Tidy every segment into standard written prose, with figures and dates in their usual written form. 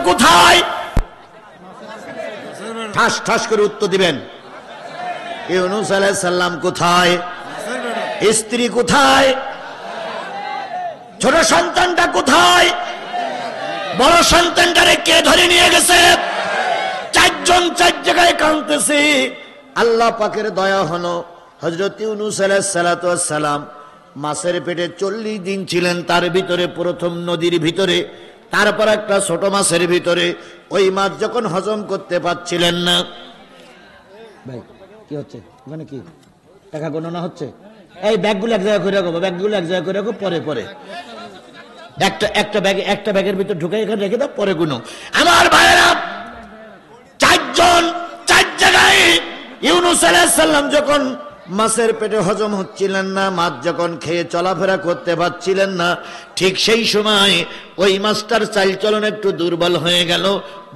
কোথায়? ঠাস ঠাস করে উত্তর দিবেন। ইউনূস আলাইহিস সালাম কোথায়? স্ত্রী কোথায়? ছোট সন্তানটা কোথায়? বড় সন্তানটারে কে ধরে নিয়ে গেছে? চারজন চার জায়গায় কাঁদতেছে। আল্লাহ পাকের দয়া হলো, হযরত ইউনূস আলাইহিস সালাতু ওয়াস সালাম মাছের পেটে 40 দিন ছিলেন। তার ভিতরে প্রথম নদীর ভিতরে, তারপর একটা ছোট মাছের ভিতরে। ওই মাছ যখন হজম করতে পারছিলেন না, ভাই কি হচ্ছে ওখানে? কি টাকা গণনা হচ্ছে? এই ব্যাগগুলো এক জায়গায় করে রাখো, ব্যাগগুলো এক জায়গায় করে রাখো, পরে পরে একটা ব্যাগের ভিতর ঢুকে এখানে রেখে দাও, পরে গুনো। আমার ভাইয়েরা, চারজন চার জায়গায়। ইউনূস আলাইহিস সালাম যখন মাছের পেটে হজম হচ্ছিলেন না, মাছ যখন খেয়ে চলাফেরা করতে পারছিলেন না, ঠিক সেই সময় ওই মাছটার চালচলন একটু দুর্বল হয়ে গেল।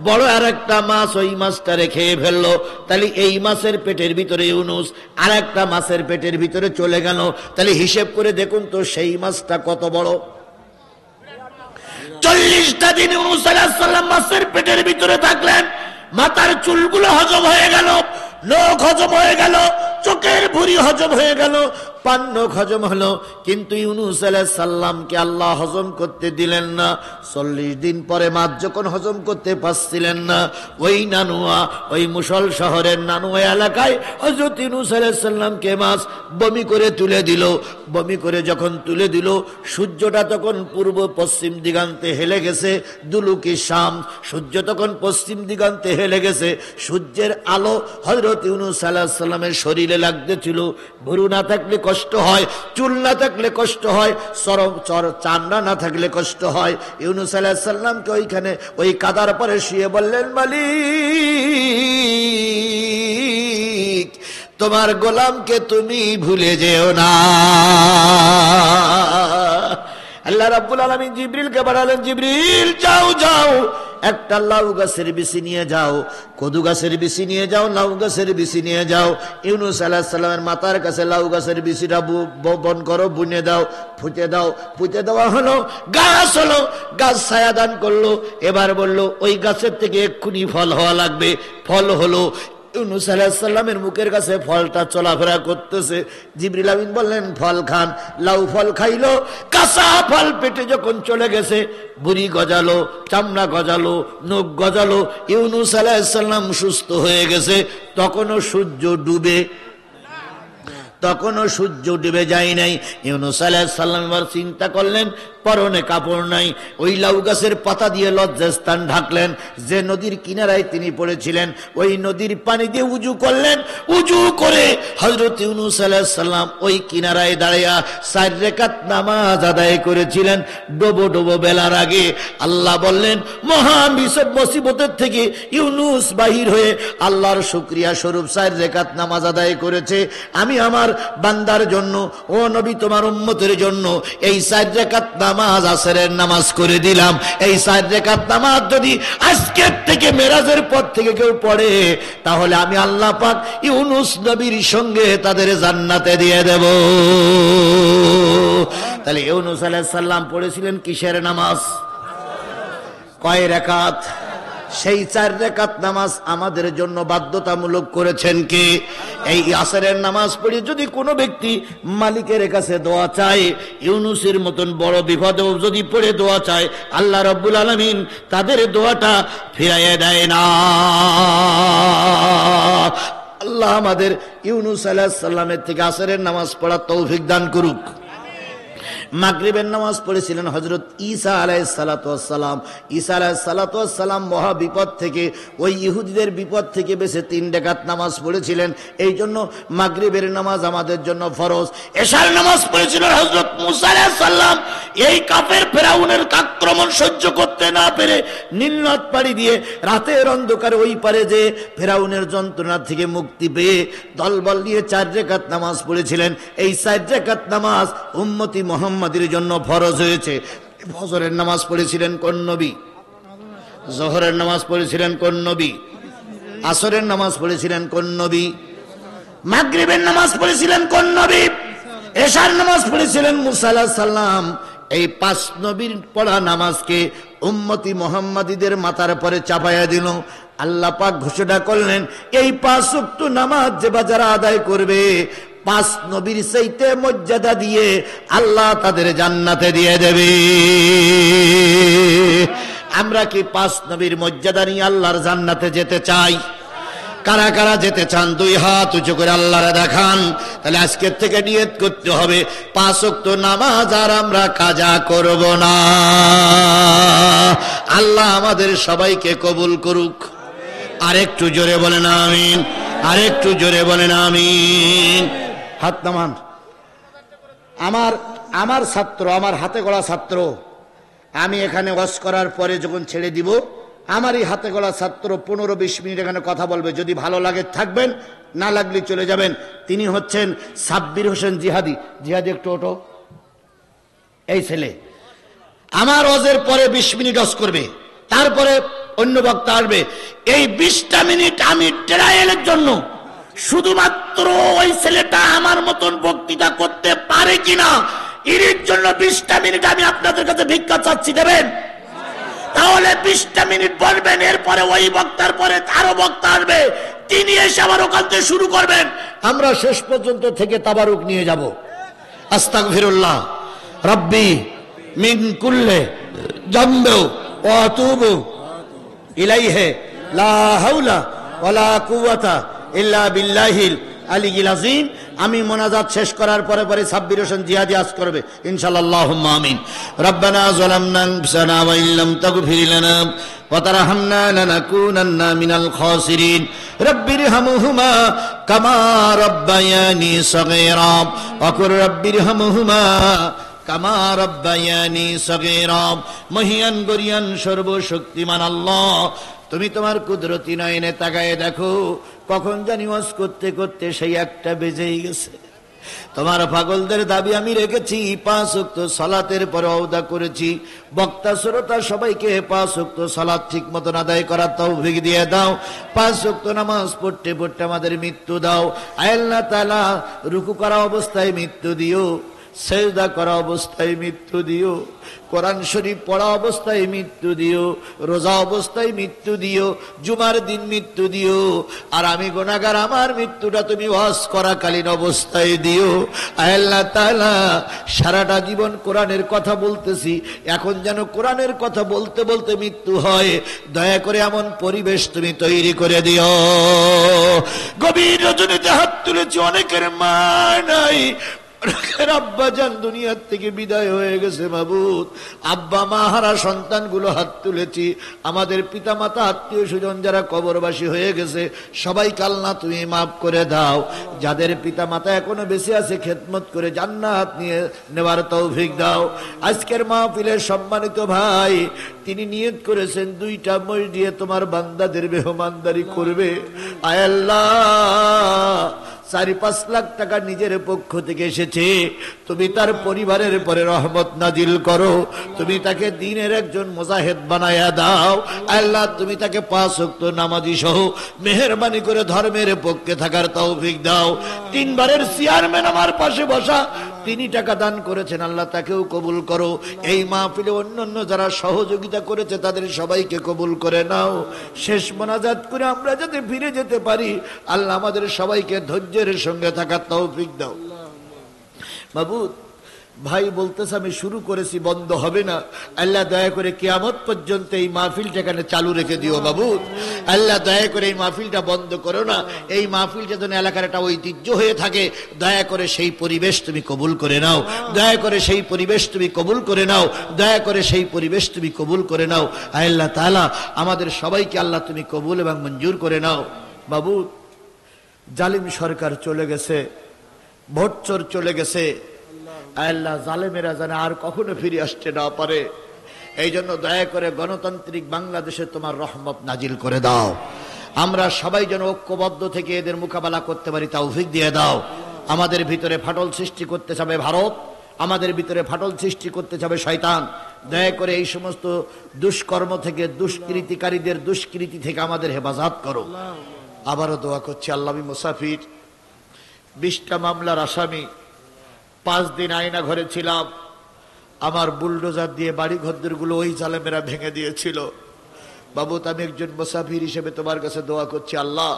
বড় আর একটা মাছ ওই মাছটারে খেয়ে ফেললো। তাহলে এই মাছের পেটের ভিতরে ইউনূস আর একটা মাছের পেটের ভিতরে চলে গেল। তাহলে হিসেব করে দেখুন তো সেই মাছটা কত বড়। 40টা দিন ইউনূস আলাইহিস সালাম মাছের পেটের ভিতরে থাকলেন। মাথার চুলগুলো হজম হয়ে গেল, নখ হজম হয়ে গেল, চোখের ভুঁড়ি হজম হয়ে গেল, পান্নক হজম হলো। কিন্তু ইউনূস আলাইহিস সালামকে আল্লাহ হজম করতে দিলেন না। 40 দিন পরে মাছ যখন হজম করতে পারছিলেন না, ওই নানুয়া, ওই মুসল শহরের নানুয়া এলাকায় হযরত ইউনূস আলাইহিস সালামকে মাছ বমি করে তুলে দিল। বমি করে যখন তুলে দিল, সূর্যটা তখন পূর্ব পশ্চিম দিগান্তে হেলে গেছে। দুলুকি শাম, সূর্য তখন পশ্চিম দিগান্তে হেলে গেছে। সূর্যের আলো হযরত ইউনূস আলাইহিস সালামের শরীরে লাগতেছিল। ভুরু না থাকলে কষ্ট হয়, চুল না থাকলে কষ্ট হয়, চামড়া না থাকলে কষ্ট হয়। ইউনূস আলাইহিস সালামকে ওইখানে ওই কাদার পরে শুয়ে বললেন, মালিক, তোমার গোলামকে তুমি ভুলে যেও না। আল্লাহ রাব্বুল আলামিন জিবরিলকে পাঠালেন, জিবরিল যাও যাও, একটা লাউ গাছের বিচি নিয়ে যাও, কদু গাছের বিচি নিয়ে যাও, লাউ গাছের বিচি নিয়ে যাও। ইউনূস আলাইহিস সালামের মাথার কাছে লাউ গাছের বিচিটা বপন করো, বুনে দাও, ফুটে দাও। ফুটে দেওয়া হলো, গাছ হলো, গাছ ছায়া দান করলো। এবার বললো ওই গাছের থেকে এক্ষুনি ফল হওয়া লাগবে। ফল হলো। ইউনূস আলাইহিস সালামের মুখের কাছে ফলটা চলাফেরা করতেছে। জিবরিল আমিন বললেন, ফল খান। লাউ ফল খাইলো। কাঁচা ফল পেটে যখন চলে গেছে, বুড়ি গজালো, চামড়া গজালো, নখ গজালো। ইউনূস আলাইহিস সালাম সুস্থ হয়ে গেছে। তখনও সূর্য ডুবে যায় নাই। ইউনূস আলাইহিস সালাম এবার চিন্তা করলেন, পরনে কাপড় নাই, ওই লাউ গাছের পাতা দিয়ে লজ্জাস্থান ঢাকলেন। যে নদীর কিনারায় তিনি পড়েছিলেন, ওই নদীর পানি দিয়ে উজু করলেন। উজু করে হযরত ইউনূস আলাইহিস সালাম ওই কিনারায় দাঁড়িয়ে 4 রাকাত নামাজ আদায় করেছিলেন। ডোবো ডোবো বেলার আগে আল্লাহ বললেন, মহা মুসিবতের থেকে ইউনূস বাহির হয়ে আল্লাহর শুকরিয়া স্বরূপ 4 রাকাত নামাজ আদায় করেছে। আমি আমার বান্দার জন্য, ও নবী তোমার উম্মতের জন্য এই 4 রাকাত নামাজ আসরের নামাজ করে দিলাম। এই 4 রাকাত নামাজ যদি আজকের থেকে মেরাজের পর থেকে কেউ পড়ে, তাহলে আমি আল্লাহ পাক ইউনূস নবীর সঙ্গে তাদের জান্নাতে দিয়ে দেব। তাহলে ইউনূস আলাইহিস সালাম পড়েছিলেন কিসের নামাজ? কয় রাকাত? সেই 4 রাকাত নামাজ আমাদের জন্য বাধ্যতামূলক করেছেন কে? এই আসরের নামাজ পড়ে যদি কোনো ব্যক্তি মালিকের কাছে দোয়া চায়, ইউনূসের মতন বড় বিপদেও যদি পড়ে দোয়া চায়, আল্লাহ রাব্বুল আলামিন তাদের দোয়াটা ফিরাইয়া দেয় না। আল্লাহ আমাদের ইউনূস আলাইহিস সালামের থেকে আসরের নামাজ পড়ার তৌফিক দান করুক। মাগরিবের নামাজ পড়েছিলেন হযরত ঈসা আলাইহিস সালাতু ওয়াস সালাম। ঈসা আলাইহিস সালাতু ওয়াস সালাম মহা বিপদ থেকে, ওই ইহুদিদের বিপদ থেকে বেঁচে 3 রাকাত নামাজ পড়েছিলেন। এই জন্য মাগরিবের নামাজ আমাদের জন্য ফরজ। এশার নামাজ পড়েছিলেন হযরত মুসা আলাইহিস সালাম। এই কাফের ফেরাউনের আক্রমণ সহ্য করতে না পেরে নীলনদ পাড়ি দিয়ে রাতের অন্ধকারে ওই পারে যে ফেরাউনের যন্ত্রণা থেকে মুক্তি পেয়ে দলবল নিয়ে 4 রাকাত নামাজ পড়েছিলেন। এই 4 রাকাত নামাজ উম্মতি মুহাম্মাদের জন্য ফরজ হয়েছে। ফজরের নামাজ পড়েছিলেন কোন নবী? জোহরের নামাজ পড়েছিলেন কোন নবী? আসরের নামাজ পড়েছিলেন কোন নবী? মাগরিবের নামাজ পড়েছিলেন কোন নবী? এশার নামাজ পড়েছিলেন মুসা আলাইহিস সালাম। এই 5 নবীর পড়া নামাজকে উম্মতি মুহাম্মাদীদের মাথার পরে চাপাইয়া দিল। আল্লাহ পাক ঘোষণা করলেন, এই 5 ওয়াক্ত নামাজ যে যারা আদায় করবে 5 নবীর চাইতে মর্যাদা দিয়ে আল্লাহ তাদের জান্নাতে দিয়ে দেবে। আমরা কি 5 নবীর মর্যাদা নিয়ে আল্লাহর জান্নাতে যেতে চাই? কারা কারা যেতে চান 2 হাত উঁচু করে আল্লাহরে দেখান। তাহলে আজকের থেকে নিয়ত করতে হবে 5 ওয়াক্ত নামাজ আর আমরা কাজা করব না। আল্লাহ আমাদের সবাইকে কবুল করুক। আরেকটু জোরে বলেন আমিন, আরেকটু জোরে বলেন আমিন। হাত নামান। আমার ছাত্র, আমার হাতে গড়া ছাত্র, আমি এখানে ওয়াজ করার পরে যখন ছেড়ে দিব, আমারই হাতে গড়া ছাত্র 15-20 মিনিট এখানে কথা বলবে। যদি ভালো লাগে থাকবেন, না লাগলে চলে যাবেন। তিনি হচ্ছেন সাব্বির হোসেন জিহাদি। জিহাদি একটু ওঠো। এই ছেলে আমার ওয়াজের পরে 20 মিনিট ওয়াজ করবে, তারপরে অন্য বক্তা আসবে। এই 20টা মিনিট আমি ট্রায়ালের জন্য, শুধুমাত্র ওই ছেলেটা আমার মতন বক্তৃতা করতে পারে কিনা এর জন্য 20টা মিনিট আমি আপনাদের কাছে ভিক্ষা চাচ্ছি, দেবেন? তাহলে 20টা মিনিট বলবেন, এরপরে ওই বক্তার পরে আরো বক্তা আসবে, তিনি এসে আবার ওখান থেকে শুরু করবেন। আমরা শেষ পর্যন্ত থেকে তাবারুক নিয়ে যাব। আস্তাগফিরুল্লাহ রাব্বি মিন কুল্লি যামবি ওয়া আতুবু ইলাইহি লা হাওলা ওয়ালা কুওয়াতা ইল্লা বিল্লাহিল আলিয়্যিল আযীম। আমি মোনাজাত শেষ করার পরে পরে সাব্বির হোসেন জিহাদি আজ করবে ইনশাআল্লাহ। আল্লাহুম্মা আমিন। রব্বানা যালামনা আনফুসানা ওয়া ইল্লাম তাগফির লানা ওয়া তারহামনা লানাকুনান্না মিনাল খাসিরিন। রব্বিরহামহুমা কামা রাব্বায়ানি সাগীরা ওয়া কুর রব্বিরহামহুমা কামা রাব্বায়ানি সাগীরা। মহিয়ান গরিয়ান সর্বশক্তিমান আল্লাহ, তুমি তোমার কুদরতি নয়নে তাকায়ে দেখো, কখন জানি ওয়াজ করতে করতে সেই 1টা বেজেই গেছে। তোমার পাগলদের দাবি আমি রেখেছি, 5 ওয়াক্ত সালাতের পরে ওয়াদা করেছি, বক্তা শ্রোতা সবাইকে 5 ওয়াক্ত সালাত ঠিক মতন আদায় করার তৌফিক দিয়ে দাও। 5 ওয়াক্ত নামাজ পড়তে পড়তে আমাদের মৃত্যু দাও। আল্লাহ তাআলা রুকু করা অবস্থায় মৃত্যু দিও, সেজদা করা অবস্থায় মৃত্যু দিও, কোরআন শরীফ পড়া অবস্থায় মৃত্যু দিও, রোজা অবস্থায় মৃত্যু দিও, জুমার দিন মৃত্যু দিও। আর আমি গুনাহগার, আমার মৃত্যুটা তুমি ওয়াজ করাকালীন অবস্থায় দিও। আল্লাহ তাআলা সারাটা জীবন কোরআনের কথা বলতেছি, এখন যেন কোরআনের কথা বলতে বলতে মৃত্যু হয়। দয়া করে এমন পরিবেশ তুমি তৈরি করে দিও। গভীর রজনীতে হাত তুলেছি, অনেকের মা নাই, আব্বা জান দুনিয়ার থেকে বিদায় হয়ে গেছে। মাবুদ, আব্বা মা হারা সন্তানগুলো হাত তুলেছি। আমাদের পিতা মাতা আত্মীয় স্বজন যারা কবরবাসী হয়ে গেছে, সবাইকে আল্লাহ তুমি মাফ করে দাও। যাদের পিতা মাতা এখনো বেঁচে আছে, খেদমত করে জান্নাত নিয়ে নেওয়ার তৌফিক দাও। আজকের মাহফিলের সম্মানিত ভাই, তিনি নিয়ত করেছেন 2টা মসজিদে তোমার বান্দাদের মেহমানদারি করবে। আয় আল্লাহ, 4-5 লাখ টাকা নিজের পক্ষ থেকে এসেছে, তুমি তার পরিবারের পরে রহমত নাজিল করো। তুমি তাকে দ্বীনের একজন মুজাহিদ বানায়া দাও। আল্লাহ, তুমি তাকে 5 ওয়াক্ত নামাজি সহ মেহেরবানি করে ধর্মের পক্ষে থাকার তৌফিক দাও। 3 বারের চেয়ারম্যান আমার পাশে বসা, তিনি টাকা দান করেছেন, আল্লাহ তাকেও কবুল করো। এই মাহফিলে অন্যান্য যারা সহযোগিতা করেছে তাদের সবাইকে কবুল করে নাও। শেষ মোনাজাত করে আমরা যাতে ফিরে যেতে পারি, আল্লাহ আমাদের সবাইকে ধৈর্যের সঙ্গে থাকার তৌফিক দাও। মাবুদ, ভাই বলতেছে আমি শুরু করেছি, বন্ধ হবে না। আল্লাহ দয়া করে কিয়ামত পর্যন্ত এই মাহফিলটা এখানে চালু রেখে দিও মাবুদ। আল্লাহ দয়া করে এই মাহফিলটা বন্ধ করো না। এই মাহফিলটা যেন এলাকার একটা ঐতিহ্য হয়ে থাকে, দয়া করে সেই পরিবেশ তুমি কবুল করে নাও। দয়া করে সেই পরিবেশ তুমি কবুল করে নাও। দয়া করে সেই পরিবেশ তুমি কবুল করে নাও। আল্লাহ তাআলা আমাদের সবাইকে আল্লাহ তুমি কবুল এবং মঞ্জুর করে নাও। মাবুদ, জালিম সরকার চলে গেছে, ভোট চোর চলে গেছে। আল্লাহ, জালেমেরা যেন আর কখনো ফিরে আসতে না পারে, এই জন্য দয়া করে গণতান্ত্রিক বাংলাদেশে তোমার রহমত নাজিল করে দাও। আমরা সবাই যেন ঐক্যবদ্ধ থেকে এদের মোকাবেলা করতে পারি, তৌফিক দিয়ে দাও। আমাদের ভিতরে ফাটল সৃষ্টি করতে চাবে ভারত, আমাদের ভিতরে ফাটল সৃষ্টি করতে চাবে শয়তান। দয়া করে এই সমস্ত দুষ্কর্ম থেকে, দুষ্কৃতিকারীদের দুষ্কৃতি থেকে আমাদের হেফাজত করো। আবারও দোয়া করছি, আল্লাহ, আমি মুসাফির, 20টা মামলার আসামি, 5 দিন আয়না ঘরে ছিলাম। আমার বুলডোজার দিয়ে বাড়ি ঘরগুলো ওই জালেমেরা ভেঙে দিয়েছিল। বাবু, আমি একজন মুসাফির হিসেবে তোমার কাছে দোয়া করছি, আল্লাহ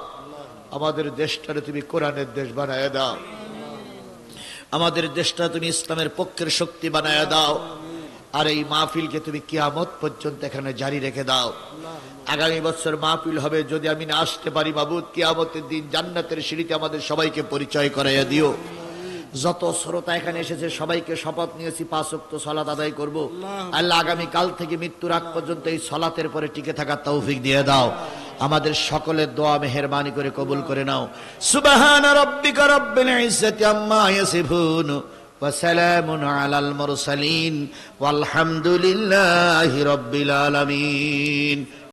আমাদের দেশটারে তুমি কোরআনের দেশ বানায় দাও, আমাদের দেশটা তুমি ইসলামের পক্ষের শক্তি বানায় দাও, আর এই মাহফিলকে তুমি কিয়ামত পর্যন্ত এখানে জারি রেখে দাও। আগামী বছর মাহফিল হবে, যদি আমি না আসতে পারি মাবুদ, কিয়ামতের দিন জান্নাতের সিঁড়িতে আমাদের সবাইকে পরিচয় করাইয়া দিও। যত শ্রোতা এখানে এসেছে সবাইকে শপথ নিয়েছি 5 ওয়াক্ত সালাত আদায় করব। আল্লাহ আগামী কাল থেকে মৃত্যুর আগ পর্যন্ত এই সালাতের পরে টিকে থাকার তৌফিক দিয়ে দাও। আমাদের সকলের দোয়া মেহেরবানি করে কবুল করে নাও। সুবহান রাব্বিকা রাব্বিল ইজ্জাতি আম্মা ইয়াসিফুন ওয়া সালামুন আলাল মুরসালিন ওয়ালহামদুলিল্লাহি রাব্বিল আলামিন।